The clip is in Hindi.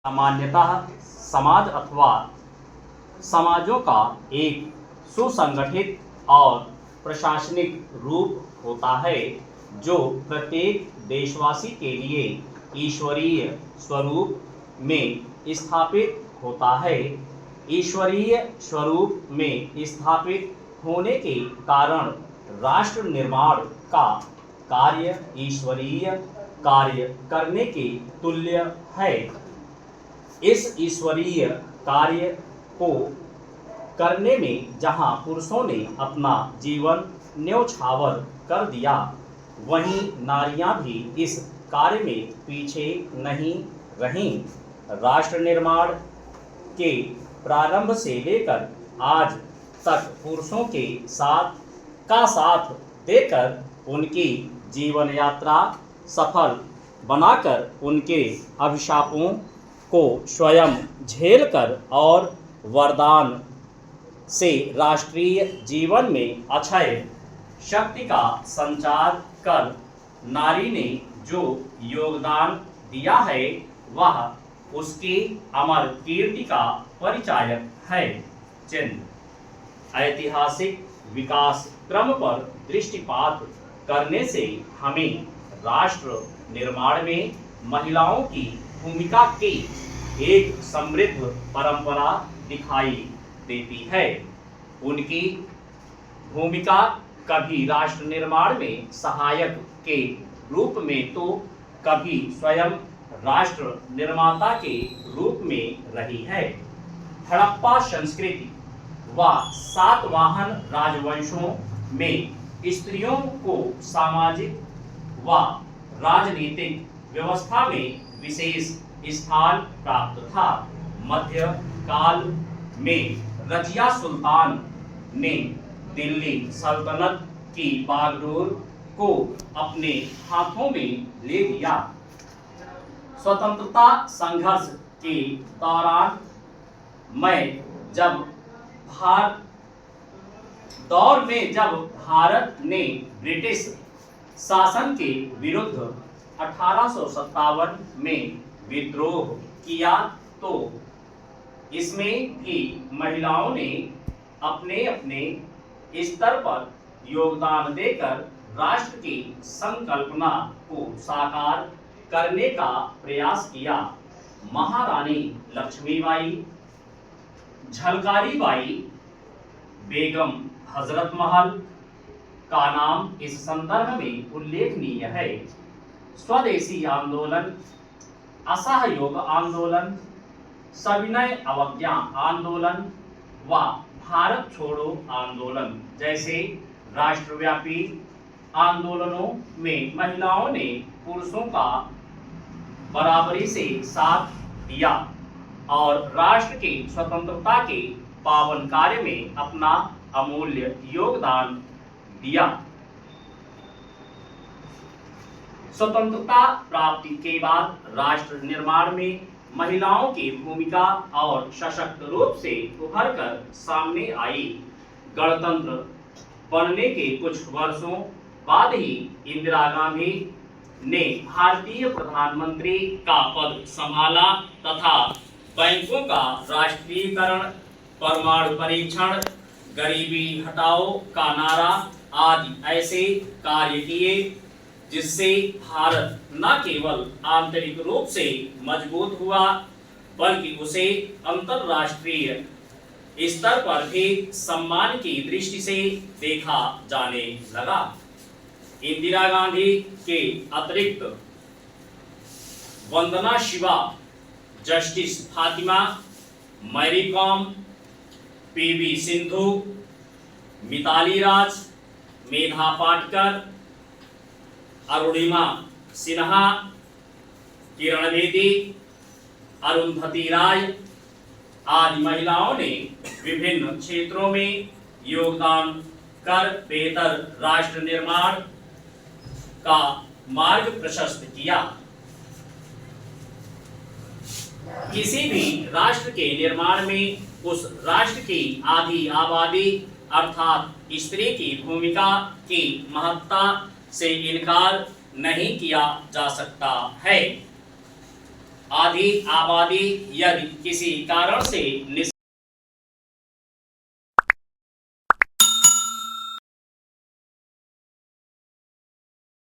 सामान्यतः समाज अथवा समाजों का एक सुसंगठित और प्रशासनिक रूप होता है जो प्रत्येक देशवासी के लिए ईश्वरीय स्वरूप में स्थापित होता है। ईश्वरीय स्वरूप में स्थापित होने के कारण राष्ट्र निर्माण का कार्य ईश्वरीय कार्य करने के तुल्य है। इस ईश्वरीय कार्य को करने में जहां पुरुषों ने अपना जीवन न्यौछावर कर दिया, वहीं नारियां भी इस कार्य में पीछे नहीं रहीं। राष्ट्र निर्माण के प्रारंभ से लेकर आज तक पुरुषों के साथ देकर उनकी जीवन यात्रा सफल बनाकर उनके अभिशापों को स्वयं झेलकर और वरदान से राष्ट्रीय जीवन में अक्षय शक्ति का संचार कर नारी ने जो योगदान दिया है, वह उसकी अमर कीर्ति का परिचायक है। चिन्ह ऐतिहासिक विकास क्रम पर दृष्टिपात करने से हमें राष्ट्र निर्माण में महिलाओं की भूमिका की एक समृद्ध परंपरा दिखाई देती है। उनकी भूमिका कभी राष्ट्र निर्माण में सहायक के रूप में तो कभी स्वयं राष्ट्र निर्माता के रूप में रही है। हड़प्पा संस्कृति व सातवाहन राजवंशों में स्त्रियों को सामाजिक व राजनीतिक व्यवस्था में विशेष स्थान प्राप्त था। मध्य काल में रजिया सुल्तान ने दिल्ली सल्तनत की बागडोर को अपने हाथों में ले लिया। स्वतंत्रता संघर्ष के दौरान जब भारत ने ब्रिटिश शासन के विरुद्ध 1857 में विद्रोह किया, तो इसमें भी महिलाओं ने अपने अपने स्तर पर योगदान देकर राष्ट्र की संकल्पना को साकार करने का प्रयास किया। महारानी लक्ष्मीबाई, झलकारी बाई, बेगम हजरत महल का नाम इस संदर्भ में उल्लेखनीय है। स्वदेशी आंदोलन, असहयोग आंदोलन, सविनय अवज्ञा आंदोलन व भारत छोड़ो आंदोलन जैसे राष्ट्रव्यापी आंदोलनों में महिलाओं ने पुरुषों का बराबरी से साथ दिया और राष्ट्र की स्वतंत्रता के पावन कार्य में अपना अमूल्य योगदान दिया। स्वतंत्रता प्राप्ति के बाद राष्ट्र निर्माण में महिलाओं की भूमिका और सशक्त रूप से उभर कर सामने आई। गणतंत्र बनने के कुछ वर्षों बाद ही इंदिरा गांधी ने भारतीय प्रधानमंत्री का पद संभाला तथा बैंकों का राष्ट्रीयकरण, परमाणु परीक्षण, गरीबी हटाओ का नारा आदि ऐसे कार्य किए जिससे भारत न केवल आंतरिक रूप से मजबूत हुआ, बल्कि उसे अंतरराष्ट्रीय स्तर पर भी सम्मान की दृष्टि से देखा जाने लगा। इंदिरा गांधी के अतिरिक्त Vandana Shiva, justice Fatima, Mary Kom, PV Sindhu, Mithali Raj, Medha Patkar, Arunima Sinha, Kiran Bedi, Arundhati Roy आदि महिलाओं ने विभिन्न क्षेत्रों में योगदान कर बेहतर राष्ट्र निर्माण का मार्ग प्रशस्त किया। किसी भी राष्ट्र के निर्माण में उस राष्ट्र की आधी आबादी अर्थात स्त्री की भूमिका की महत्ता से इनकार नहीं किया जा सकता है। आधी आबादी यदि किसी कारण से